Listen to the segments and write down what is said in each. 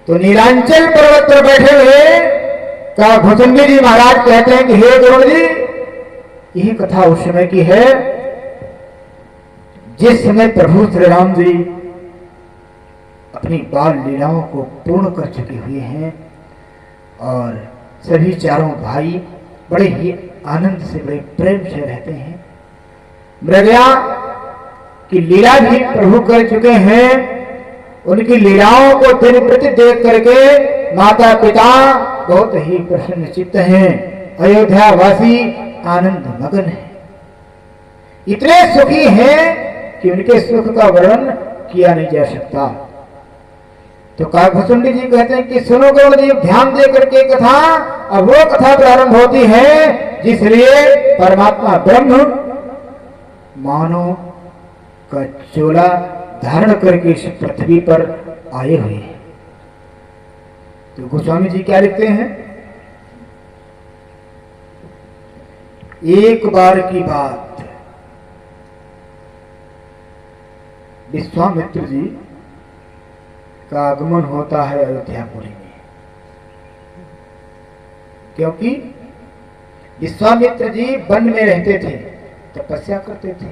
तो नीलांचल पर्वत पर बैठे हुए काकभुजंडी जी महाराज कहते हैं कि हे गुरु जी, यही कथा उस समय की है जिस समय प्रभु श्री राम जी अपनी बाल लीलाओं को पूर्ण कर चुके हुए हैं और सभी चारों भाई बड़े ही आनंद से, बड़े प्रेम से रहते हैं। मृगया की लीला भी प्रभु कर चुके हैं। उनकी लीलाओं को दिन प्रति देख करके माता पिता बहुत ही प्रसन्न चित्त हैं। अयोध्या वासी आनंद मगन है, इतने सुखी हैं कि उनके सुख का वर्णन किया नहीं जा सकता। तो काकभुजंडी जी कहते हैं कि सुनो गुरु जी, ध्यान दे करके कथा। अब वो कथा प्रारंभ होती है जिसलिए परमात्मा ब्रह्म मानव का चोला धारण करके इस पृथ्वी पर आए हुए हैं। तो गोस्वामी जी क्या लिखते हैं, एक बार की बात, विश्वामित्र जी का आगमन होता है अयोध्यापुरी में, क्योंकि विश्वामित्र जी वन में रहते थे, तपस्या करते थे,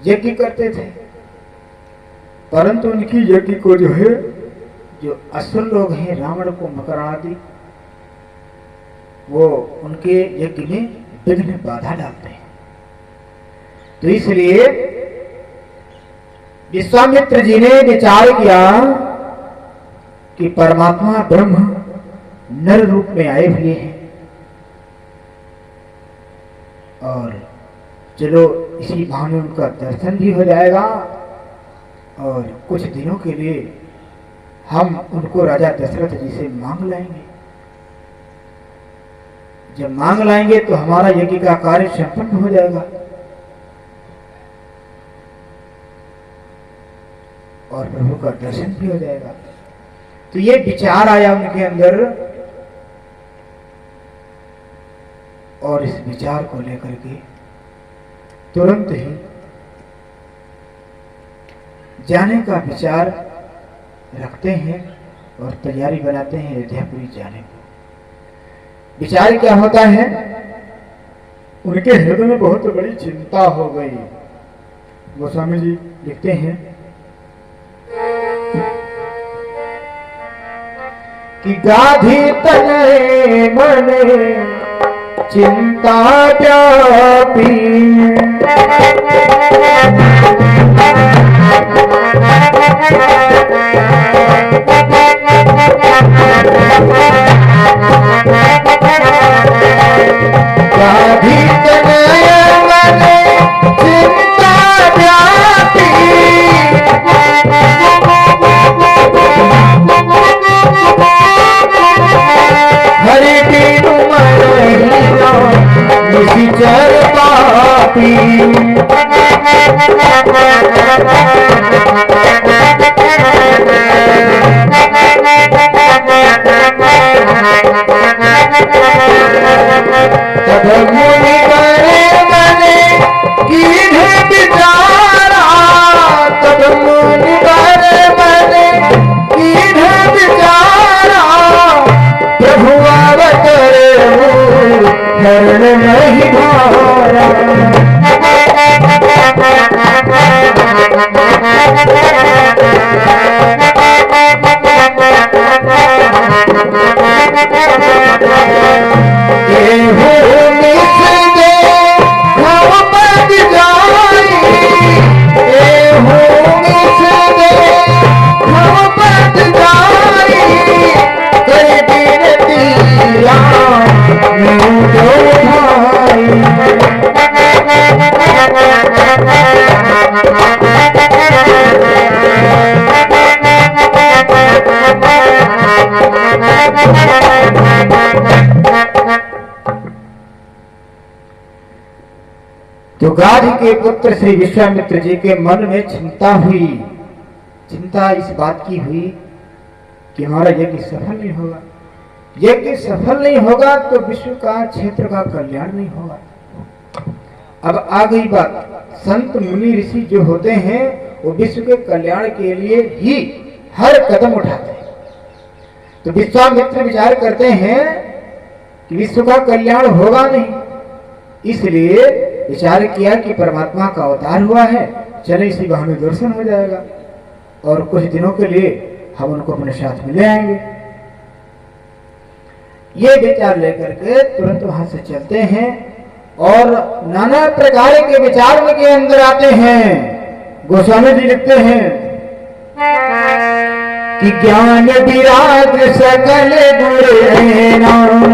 यज्ञ करते थे, परंतु उनकी यज्ञ को जो है, जो असुर लोग हैं रावण को मकर आदि, वो उनके यज्ञ में विघ्न बाधा डालते हैं। तो इसलिए विश्वामित्र जी ने विचार किया कि परमात्मा ब्रह्म नर रूप में आए हुए हैं और चलो इसी बहाने उनका दर्शन भी हो जाएगा और कुछ दिनों के लिए हम उनको राजा दशरथ जी से मांग लाएंगे। जब मांग लाएंगे तो हमारा यज्ञ का कार्य संपन्न हो जाएगा और प्रभु का दर्शन भी हो जाएगा। तो ये विचार आया उनके अंदर और इस विचार को लेकर के तुरंत ही जाने का विचार रखते हैं और तैयारी बनाते हैं अयोध्यापुरी जाने को। विचार क्या होता है, उनके हृदय में बहुत बड़ी चिंता हो गई। गोस्वामी जी लिखते हैं कि गाधी तने मने चिंता व्यापी, गाधी तने मने चिंता व्यापी, हरि बिनु मरहिना निश्चर पापी, तब मुनि करे मने कीन्हे विचारा, तब मुनि करे मने कीन्हे विचारा, प्रभु अवतरे शरण नहीं भारा। तो गाधी के पुत्र श्री विश्वामित्र जी के मन में चिंता हुई। चिंता इस बात की हुई कि हमारा यज्ञ सफल नहीं होगा। यज्ञ सफल नहीं होगा तो विश्व का क्षेत्र का कल्याण नहीं होगा। अब आ गई बात, संत मुनि ऋषि जो होते हैं वो विश्व के कल्याण के लिए ही हर कदम उठाते हैं। तो विश्वामित्र विचार करते हैं कि विश्व का कल्याण होगा नहीं, इसलिए विचार किया कि परमात्मा का अवतार हुआ है, चले इसी बहाने दर्शन हो जाएगा और कुछ दिनों के लिए हम उनको अपने साथ में ले आएंगे। ये विचार लेकर के तुरंत वहां से चलते हैं और नाना प्रकार के विचार उनके अंदर आते हैं। गोस्वामी जी लिखते हैं कि ज्ञान विराग सकल गुण नाम,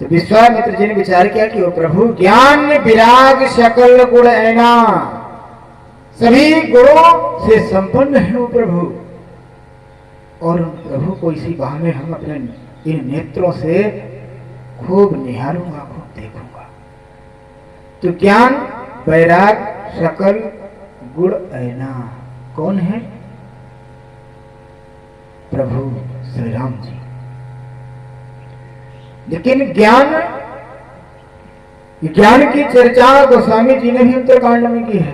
विश्वामित्र जी ने विचार किया कि वो प्रभु ज्ञान विराग सकल गुण ऐना, सभी गुणों से संपन्न है वो प्रभु, और प्रभु को इसी बहाने हम अपने इन नेत्रों से खूब निहारूंगा, खूब देखूंगा। तो ज्ञान वैराग सकल गुण ऐना कौन है? प्रभु श्री राम जी। लेकिन ज्ञान की चर्चा गोस्वामी जी ने भी उत्तरकांड में की है,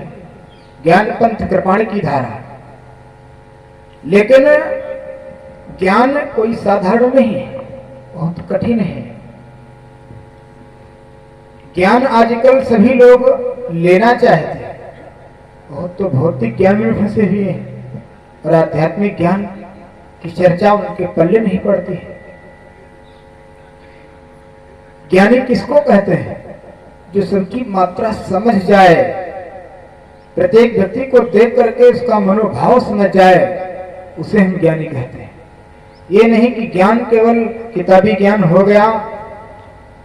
ज्ञान पंथ कृपाण की धारा। लेकिन ज्ञान कोई साधारण नहीं है, बहुत कठिन है। ज्ञान आजकल सभी लोग लेना चाहते हैं, बहुत तो भौतिक ज्ञान में फंसे हुए हैं और आध्यात्मिक ज्ञान की चर्चा उनके पल्ले नहीं पड़ती है। ज्ञानी किसको कहते हैं? जो सबकी मात्रा समझ जाए, प्रत्येक व्यक्ति को देख करके उसका मनोभाव समझ जाए, उसे हम ज्ञानी कहते हैं। ये नहीं कि ज्ञान केवल किताबी ज्ञान हो गया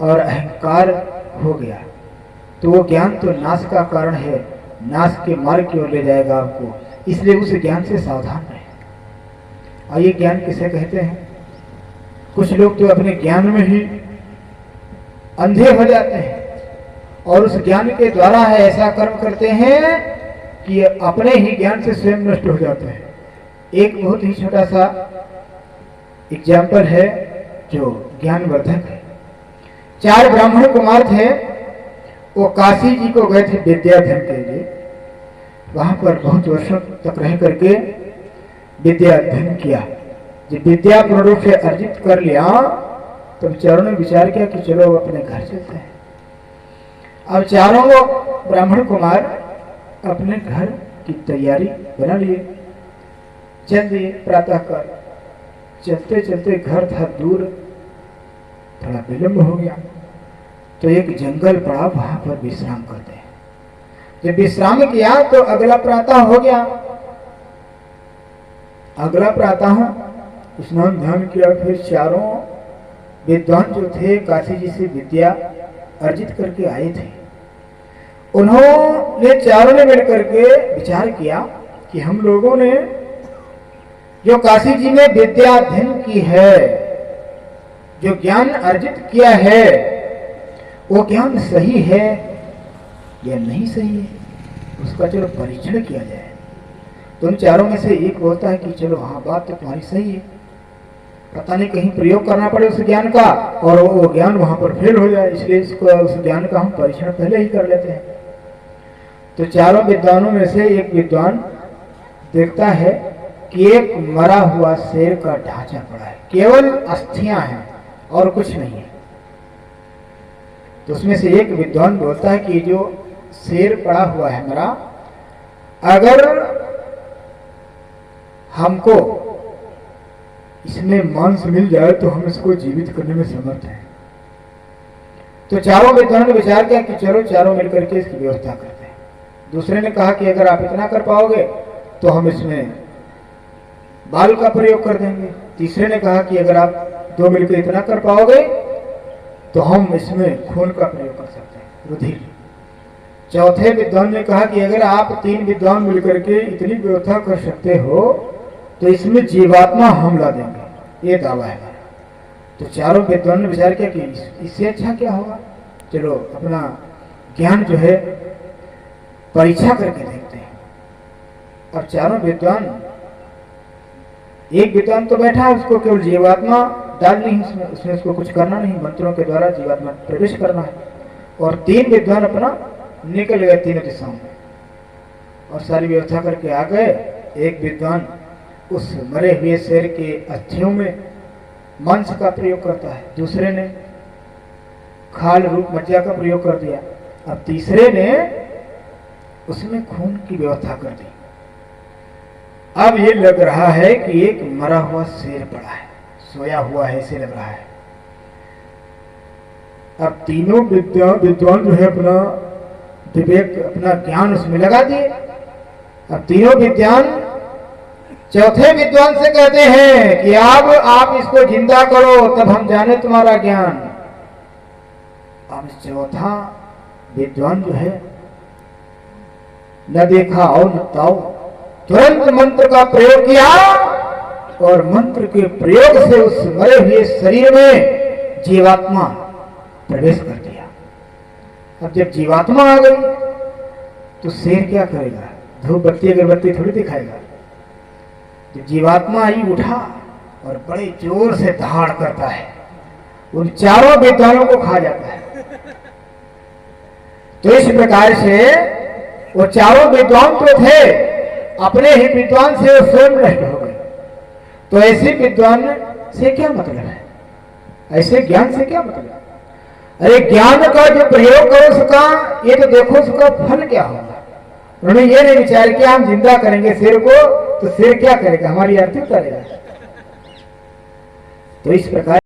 और अहंकार हो गया, तो वो ज्ञान तो नाश का कारण है, नाश के मार्ग की ओर ले जाएगा आपको, इसलिए उस ज्ञान से सावधान रहें। आइए, ज्ञान किसे कहते हैं? कुछ लोग तो अपने ज्ञान में ही अंधे हो जाते हैं और उस ज्ञान के द्वारा है ऐसा कर्म करते हैं कि अपने ही ज्ञान से स्वयं नष्ट हो जाते हैं। एक बहुत ही छोटा सा एग्जाम्पल है जो ज्ञानवर्धक है। 4 ब्राह्मण कुमार थे, वो काशी जी को गए थे विद्याधन के लिए। वहां पर बहुत वर्षों तक रह करके विद्या अध्ययन किया। जब विद्या पूर्ण रूप से अर्जित कर लिया तो चारों ने विचार किया कि चलो अपने घर चलते हैं। अब चारों ब्राह्मण कुमार अपने घर की तैयारी बना लिए, चल दिए प्रातःकाल। चलते चलते घर था दूर, थोड़ा विलंब हो गया तो एक जंगल पड़ा, वहां पर विश्राम करते हैं। जब विश्राम किया तो अगला प्रातः हो गया। अगला प्रातः स्नान ध्यान किया, फिर चारों विद्वान जो थे काशी जी से विद्या अर्जित करके आए थे, उन्होंने चारों ने मिलकर के विचार किया कि हम लोगों ने जो काशी जी में विद्या अध्ययन की है, जो ज्ञान अर्जित किया है, वो ज्ञान सही है या नहीं सही है, उसका चलो परीक्षण किया जाए। तो उन चारों में से एक बोलता है कि चलो हाँ, बात तो तुम्हारी सही है, पता नहीं कहीं प्रयोग करना पड़े उस ज्ञान का और वो ज्ञान वहां पर फेल हो जाए, इसलिए इसको उस ज्ञान का हम परीक्षण पहले ही कर लेते हैं। तो चारों विद्वानों में से एक विद्वान देखता है कि एक मरा हुआ शेर का ढांचा पड़ा है, केवल अस्थियां हैं और कुछ नहीं है। तो उसमें से एक विद्वान बोलता है कि जो शेर पड़ा हुआ है मरा, अगर हमको इसमें मांस मिल जाए तो हम इसको जीवित करने में समर्थ हैं। तो चारों विद्वानों ने विचार किया कि चलो चारों मिलकर के इसकी व्यवस्था करते हैं। दूसरे ने कहा कि अगर आप इतना कर पाओगे तो हम इसमें बाल का प्रयोग कर देंगे। तीसरे ने कहा कि अगर आप दो मिलकर इतना कर पाओगे तो हम इसमें खून का प्रयोग कर सकते हैं, रुधिर। चौथे विद्वान ने कहा कि अगर आप तीन विद्वान मिलकर के इतनी व्यवस्था कर सकते हो तो इसमें जीवात्मा हमला देंगे, ये दावा है हमारा। तो चारों विद्वान ने विचार किया कि इससे अच्छा क्या होगा, चलो अपना ज्ञान जो है परीक्षा करके देखते हैं। अब चारों विद्वान, एक विद्वान तो बैठा है, उसको केवल जीवात्मा डालनी है उसमें उसको कुछ करना नहीं, मंत्रों के द्वारा जीवात्मा प्रवेश करना है। और तीन विद्वान अपना निकल गए तीनों दिशाओं में और सारी व्यवस्था करके आ गए। एक विद्वान उस मरे हुए शेर के अस्थियों में मांस का प्रयोग करता है, दूसरे ने खाल रूप मज्जा का प्रयोग कर दिया, अब तीसरे ने उसमें खून की व्यवस्था कर दी। अब ये लग रहा है कि एक मरा हुआ शेर पड़ा है, सोया हुआ है, ऐसे लग रहा है। अब तीनों विद्वान जो है अपना विवेक, अपना ज्ञान उसमें लगा दिए। अब तीनों विद्वान चौथे विद्वान से कहते हैं कि अब आप इसको जिंदा करो तब हम जाने तुम्हारा ज्ञान। अब चौथा विद्वान जो है न देखा और न ताऊ, तुरंत मंत्र का प्रयोग किया और मंत्र के प्रयोग से उस मरे हुए शरीर में जीवात्मा प्रवेश कर दिया। अब जब जीवात्मा आ गई तो शेर क्या करेगा, धूप बत्ती अगरबत्ती थोड़ी दिखाएगा। जब जीवात्मा ही उठा और बड़े जोर से धाड़ करता है, उन चारों विद्वानों को खा जाता है। तो इस प्रकार से वो चारों विद्वान तो थे, अपने ही विद्वान से वो स्वयं नष्ट हो गए। तो ऐसे विद्वान से क्या मतलब है, ऐसे ज्ञान से क्या मतलब है? अरे ज्ञान का जो प्रयोग करो उसका, ये तो देखो उसका फल क्या होगा। उन्होंने ये नहीं विचार किया हम जिंदा करेंगे शेर को तो शेर क्या करेगा, हमारी आर्थिक करेगा। तो इस प्रकार